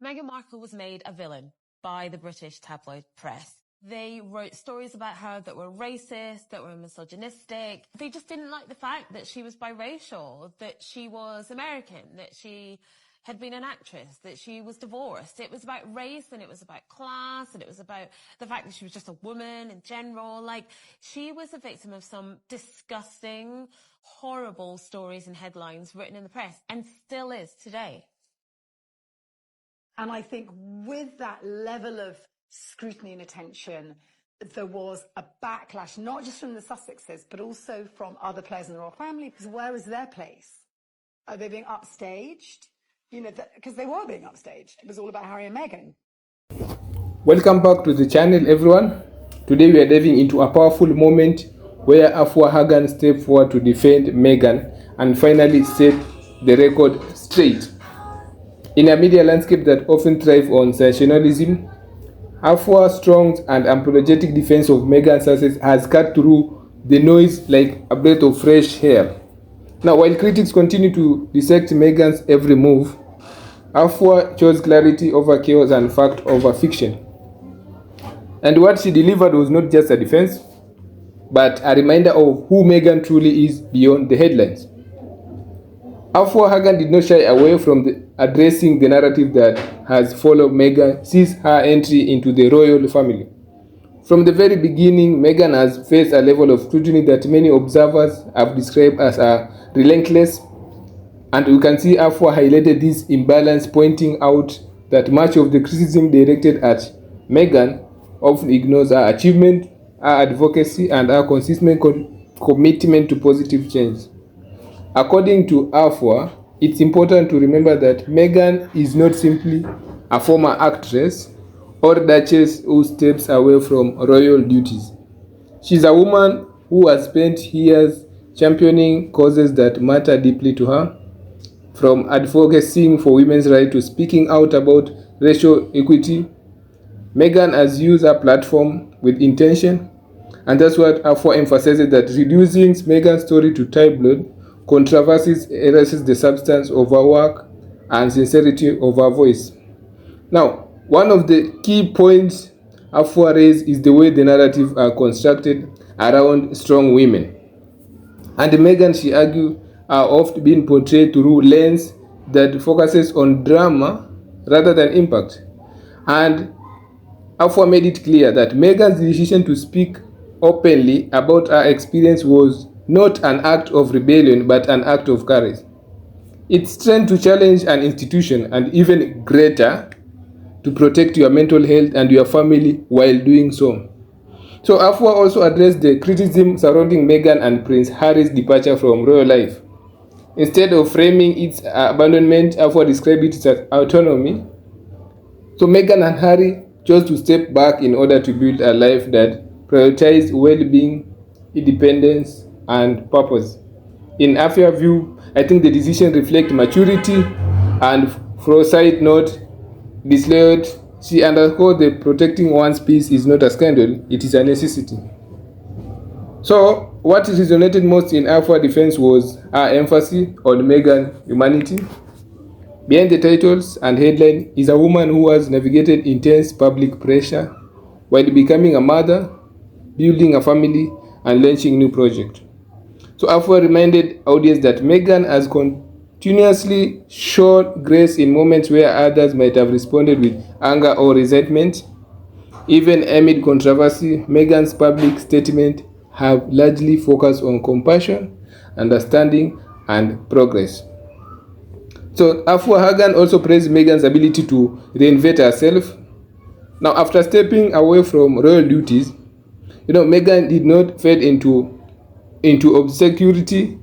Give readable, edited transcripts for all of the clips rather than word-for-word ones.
Meghan Markle was made a villain by the British tabloid press. They wrote stories about her that were racist, that were misogynistic. They just didn't like the fact that she was biracial, that she was American, that she had been an actress, that she was divorced. It was about race and it was about class and it was about the fact that she was just a woman in general. Like, she was a victim of some disgusting, horrible stories and headlines written in the press and still is today. And I think with that level of scrutiny and attention, there was a backlash, not just from the Sussexes, but also from other players in the royal family, because where is their place? Are they being upstaged? You know, because they were being upstaged. It was all about Harry and Meghan. Welcome back to the channel, everyone. Today we are diving into a powerful moment where Afua Hagan stepped forward to defend Meghan and finally set the record straight. In a media landscape that often thrives on sensationalism, Afua's strong and apologetic defense of Meghan's success has cut through the noise like a breath of fresh air. Now, while critics continue to dissect Meghan's every move, Afua chose clarity over chaos and fact over fiction. And what she delivered was not just a defense, but a reminder of who Meghan truly is beyond the headlines. Afua Hagan did not shy away from addressing the narrative that has followed Meghan since her entry into the royal family. From the very beginning, Meghan has faced a level of scrutiny that many observers have described as relentless, and we can see Afua highlighted this imbalance, pointing out that much of the criticism directed at Meghan often ignores her achievement, her advocacy, and her consistent commitment to positive change. According to Afua, it's important to remember that Meghan is not simply a former actress or duchess who steps away from royal duties. She's a woman who has spent years championing causes that matter deeply to her, from advocating for women's rights to speaking out about racial equity. Meghan has used her platform with intention, and that's what Afua emphasizes, that reducing Meghan's story to tabloid controversies erases the substance of her work and sincerity of her voice. Now, one of the key points Afua raised is the way the narrative are constructed around strong women. And Meghan, she argued, are often being portrayed through a lens that focuses on drama rather than impact. And Afua made it clear that Meghan's decision to speak openly about her experience was not an act of rebellion, but an act of courage. It's strength to challenge an institution, and even greater, to protect your mental health and your family while doing so. So Afua also addressed the criticism surrounding Meghan and Prince Harry's departure from royal life. Instead of framing its abandonment, Afua described it as autonomy. So Meghan and Harry chose to step back in order to build a life that prioritized well-being, independence, and purpose. In Afua's view, I think the decision reflects maturity and foresight, not disloyalty. She underscored that protecting one's peace is not a scandal, it is a necessity. So, what resonated most in Afua's defense was her emphasis on Meghan's humanity. Behind the titles and headline is a woman who has navigated intense public pressure while becoming a mother, building a family, and launching new projects. So Afua reminded audience that Meghan has continuously shown grace in moments where others might have responded with anger or resentment. Even amid controversy, Meghan's public statements have largely focused on compassion, understanding, and progress. So Afua Hagan also praised Meghan's ability to reinvent herself. Now, after stepping away from royal duties, Meghan did not fade into obscurity.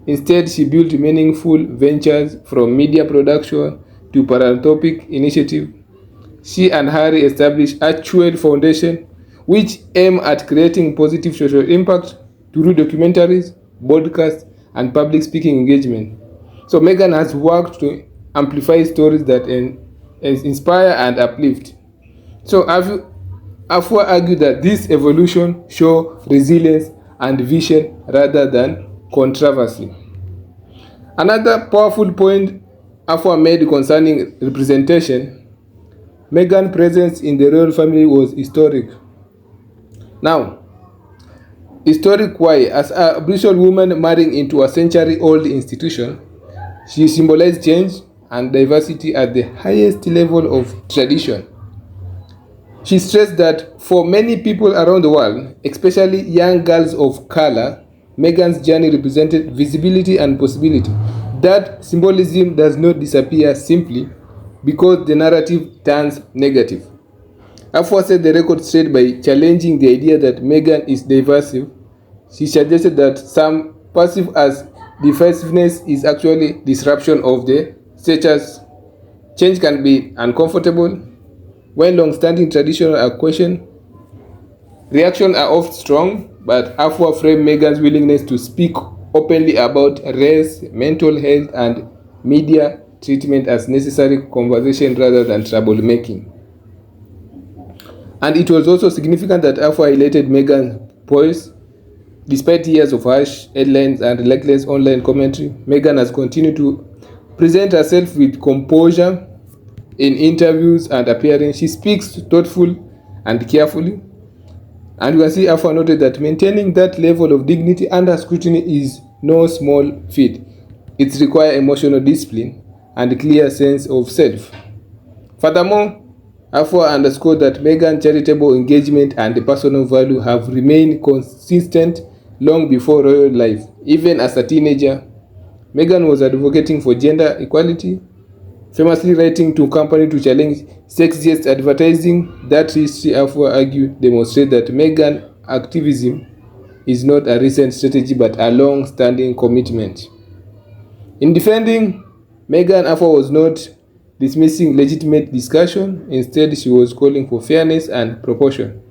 Instead, she built meaningful ventures from media production to philanthropic initiative. She and Harry established actual foundation which aim at creating positive social impact through documentaries, podcasts, and public speaking engagement. So Meghan has worked to amplify stories that inspire and uplift. So Afua argued that this evolution shows resilience and vision rather than controversy. Another powerful point Afua made concerning representation Meghan's presence in the royal family was historic. Now, historic why? As a British woman marrying into a century-old institution, she symbolized change and diversity at the highest level of tradition. She stressed that for many people around the world, especially young girls of color, Meghan's journey represented visibility and possibility. That symbolism does not disappear simply because the narrative turns negative. Afua set the record straight by challenging the idea that Meghan is divisive. She suggested that some perceive as divisiveness is actually disruption of the status. Change can be uncomfortable. When long-standing traditions are questioned, reactions are often strong, but Afua framed Meghan's willingness to speak openly about race, mental health, and media treatment as necessary conversation rather than troublemaking. And it was also significant that Afua highlighted Meghan's poise. Despite years of harsh headlines and relentless online commentary, Meghan has continued to present herself with composure in interviews and appearances. She speaks thoughtfully and carefully. And you can see Afua noted that maintaining that level of dignity under scrutiny is no small feat. It requires emotional discipline and a clear sense of self. Furthermore, Afua underscored that Meghan's charitable engagement and personal value have remained consistent long before royal life. Even as a teenager, Meghan was advocating for gender equality, famously writing to company to challenge sexist advertising. That history, Afua argued, demonstrates that Meghan activism is not a recent strategy but a long-standing commitment. In defending Meghan, Afua was not dismissing legitimate discussion. Instead, she was calling for fairness and proportion.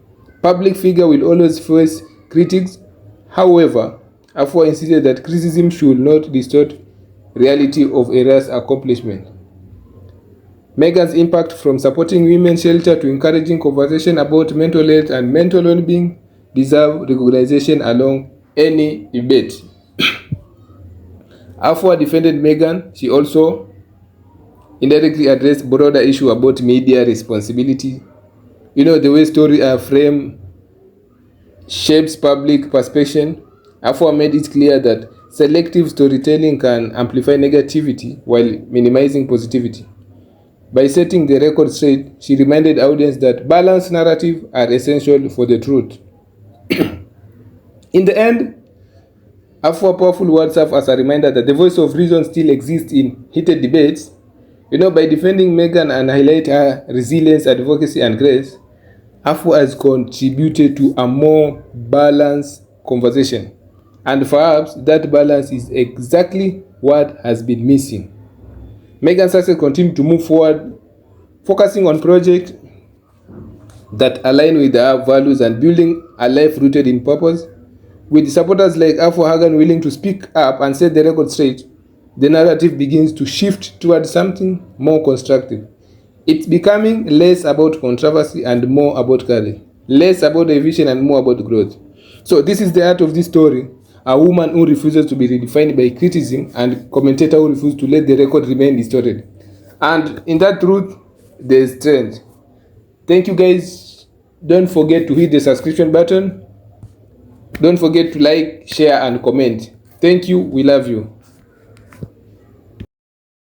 Public figure will always face critics. However, Afua insisted that criticism should not distort reality of era's accomplishment. Meghan's impact, from supporting women's shelter to encouraging conversation about mental health and mental well-being, deserve recognition along any debate. Afua defended Meghan. She also indirectly addressed broader issue about media responsibility. The way stories are framed shapes public perception. Afua made it clear that selective storytelling can amplify negativity while minimizing positivity. By setting the record straight, she reminded audience that balanced narratives are essential for the truth. In the end, Afua powerful words serve as a reminder that the voice of reason still exists in heated debates. By defending Meghan and highlight her resilience, advocacy, and grace, Afua has contributed to a more balanced conversation. And perhaps that balance is exactly what has been missing. Meghan Sussex continued to move forward, focusing on projects that align with her values and building a life rooted in purpose. With supporters like Afua Hagan willing to speak up and set the record straight, the narrative begins to shift towards something more constructive. It's becoming less about controversy and more about courage, less about division and more about growth. So this is the heart of this story. A woman who refuses to be redefined by criticism and a commentator who refuses to let the record remain distorted. And in that truth, there's strength. Thank you guys. Don't forget to hit the subscription button. Don't forget to like, share, and comment. Thank you. We love you.